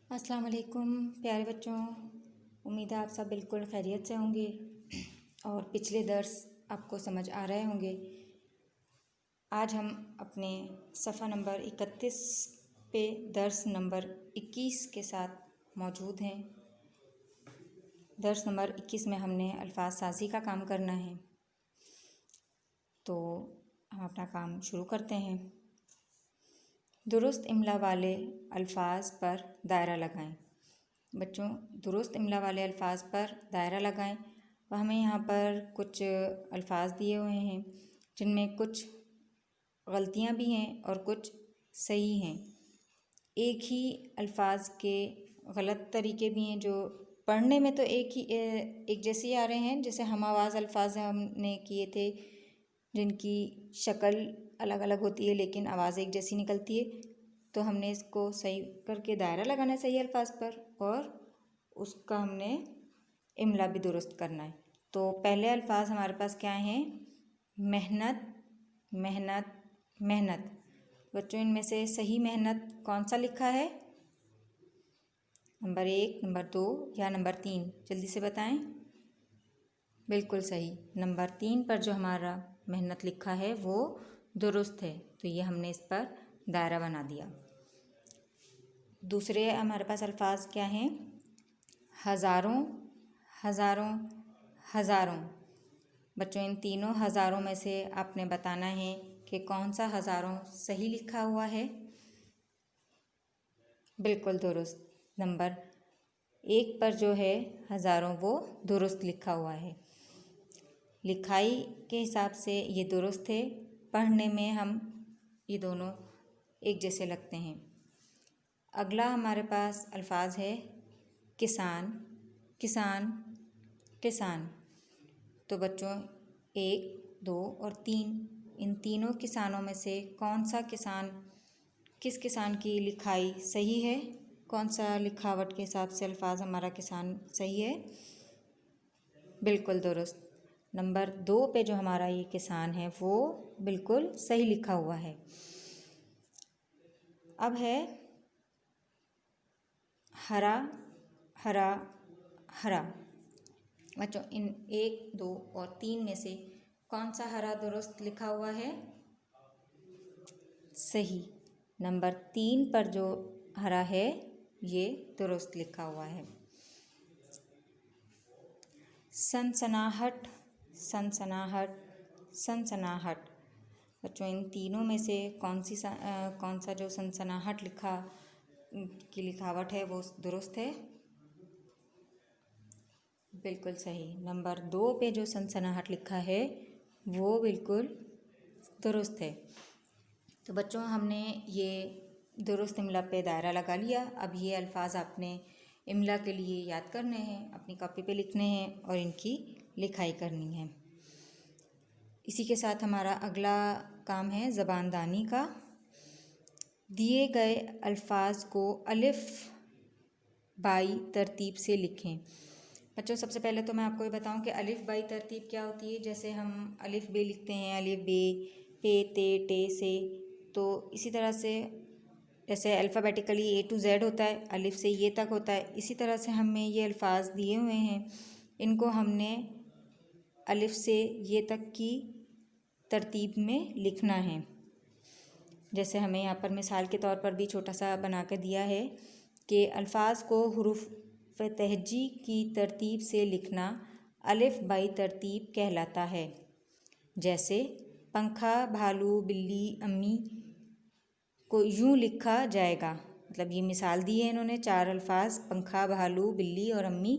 अस्सलाम वालेकुम प्यारे बच्चों। उम्मीद है आप सब बिल्कुल खैरियत से होंगे और पिछले दर्स आपको समझ आ रहे होंगे। आज हम अपने सफ़ा नंबर 31 पे दर्स नंबर 21 के साथ मौजूद हैं। दर्स नंबर 21 में हमने अल्फाज साज़ी का काम करना है, तो हम अपना काम शुरू करते हैं। दुरुस्त इमला वाले अल्फाज पर दायरा लगाएं। बच्चों, दुरुस्त इमला वाले अल्फाज पर दायरा लगाएं। वह हमें यहाँ पर कुछ अल्फाज दिए हुए हैं जिनमें कुछ गलतियाँ भी हैं और कुछ सही हैं। एक ही अल्फाज के गलत तरीके भी हैं जो पढ़ने में तो एक जैसे ही आ रहे हैं। जैसे हम आवाज़ अल्फाज हमने किए थे जिनकी शक्ल अलग अलग होती है लेकिन आवाज़ एक जैसी निकलती है, तो हमने इसको सही करके दायरा लगाना है सही अल्फाज पर और उसका हमने इमला भी दुरुस्त करना है। तो पहले अल्फाज हमारे पास क्या हैं? मेहनत, मेहनत, मेहनत। बच्चों, इनमें से सही मेहनत कौन सा लिखा है? नंबर 1, नंबर 2 या नंबर 3? जल्दी से बताएं। बिल्कुल सही, नंबर 3 पर जो हमारा मेहनत लिखा है वो दुरुस्त है, तो ये हमने इस पर दायरा बना दिया। दूसरे हमारे पास अल्फाज क्या हैं? हज़ारों, हज़ारों, हज़ारों। बच्चों, इन तीनों हज़ारों में से आपने बताना है कि कौन सा हज़ारों सही लिखा हुआ है। बिल्कुल दुरुस्त, नंबर 1 पर जो है हज़ारों वो दुरुस्त लिखा हुआ है। लिखाई के हिसाब से ये दुरुस्त है, पढ़ने में हम ये दोनों एक जैसे लगते हैं। अगला हमारे पास अल्फाज है किसान, किसान, किसान। तो बच्चों 1, 2 और 3, इन तीनों किसानों में से कौन सा किसान, किस किसान की लिखाई सही है? कौन सा लिखावट के हिसाब से अल्फाज हमारा किसान सही है? बिल्कुल दुरुस्त, नंबर 2 पे जो हमारा ये किसान है वो बिल्कुल सही लिखा हुआ है। अब है हरा, हरा, हरा। बच्चों, इन 1, 2 और 3 में से कौन सा हरा दुरुस्त लिखा हुआ है? सही, नंबर 3 पर जो हरा है ये दुरुस्त लिखा हुआ है। सनसनाहट, सनसनाहट, सनसनाहट। बच्चों, इन तीनों में से कौन सा जो सनसनाहट की लिखावट है वो दुरुस्त है? बिल्कुल सही, नंबर 2 पे जो सनसनाहट लिखा है वो बिल्कुल दुरुस्त है। तो बच्चों, हमने ये दुरुस्त इमला पे दायरा लगा लिया। अब ये अल्फाज आपने इमला के लिए याद करने हैं, अपनी कॉपी पे लिखने हैं और इनकी लिखाई करनी है। इसी के साथ हमारा अगला काम है ज़बानदानी का। दिए गए अल्फाज को अलिफ बाई तरतीब से लिखें। बच्चों, सबसे पहले तो मैं आपको ये बताऊं कि अलिफ बाई तरतीब क्या होती है। जैसे हम अलिफ बे लिखते हैं, अलिफ बे, पे, ते, टे से, तो इसी तरह से जैसे अल्फ़ाबेटिकली A to Z होता है, अलिफ से ये तक होता है, इसी तरह से हमें ये अल्फाज दिए हुए हैं, इनको हमने अलिफ से ये तक की तरतीब में लिखना है। जैसे हमें यहाँ पर मिसाल के तौर पर भी छोटा सा बना कर दिया है कि अल्फाज को हुरूफ तहजी की तरतीब से लिखना अलिफ बाई तरतीब कहलाता है। जैसे पंखा, भालू, बिल्ली, अम्मी को यूँ लिखा जाएगा। मतलब ये मिसाल दी है इन्होंने 4 अल्फाज, पंखा, भालू, बिल्ली और अम्मी।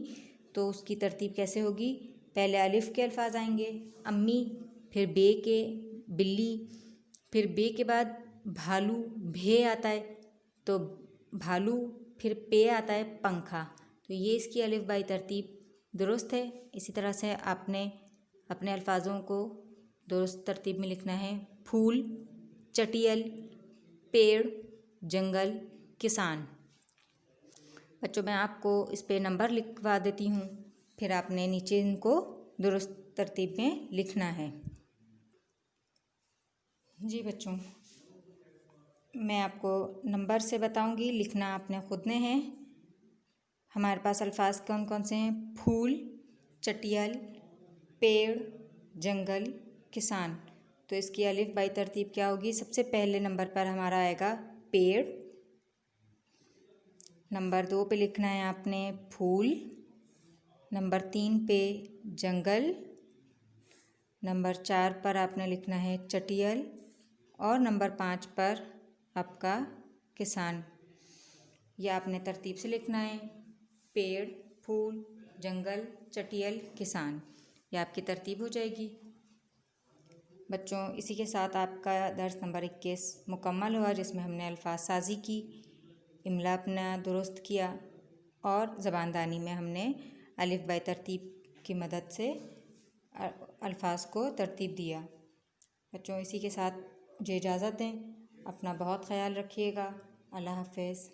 तो उसकी तरतीब कैसे होगी? पहले अलिफ के अल्फाज आएंगे, अम्मी, फिर बे के बिल्ली, फिर बे के बाद भालू, भे आता है तो भालू, फिर पे आता है पंखा। तो ये इसकी अलिफ बाई तरतीब दुरुस्त है। इसी तरह से आपने अपने अल्फाजों को दुरुस्त तरतीब में लिखना है। फूल, चटियल, पेड़, जंगल, किसान। बच्चों, मैं आपको इस पे नंबर लिखवा देती हूँ, फिर आपने नीचे इनको दुरुस्त तरतीब में लिखना है। जी बच्चों, मैं आपको नंबर से बताऊंगी, लिखना आपने खुद ने है। हमारे पास अल्फाज कौन कौन से हैं? फूल, चटियल, पेड़, जंगल, किसान। तो इसकी अलिफ बाई तरतीब क्या होगी? सबसे पहले नंबर पर हमारा आएगा पेड़, नंबर 2 पे लिखना है आपने फूल, नंबर 3 पे जंगल, नंबर 4 पर आपने लिखना है चटियल और नंबर 5 पर आपका किसान। यह आपने तरतीब से लिखना है, पेड़, फूल, जंगल, चटियल, किसान। यह आपकी तरतीब हो जाएगी। बच्चों, इसी के साथ आपका दर्स नंबर 21 मुकम्मल हुआ, जिसमें हमने अल्फाज साजी की, इमला अपना दुरुस्त किया और ज़बानदानी में हमने अलिफ बाय तरतीब की मदद से अल्फाज को तरतीब दिया। बच्चों, इसी के साथ मुझे इजाज़त दें। अपना बहुत ख्याल रखिएगा। अल्लाह हाफ़िज़।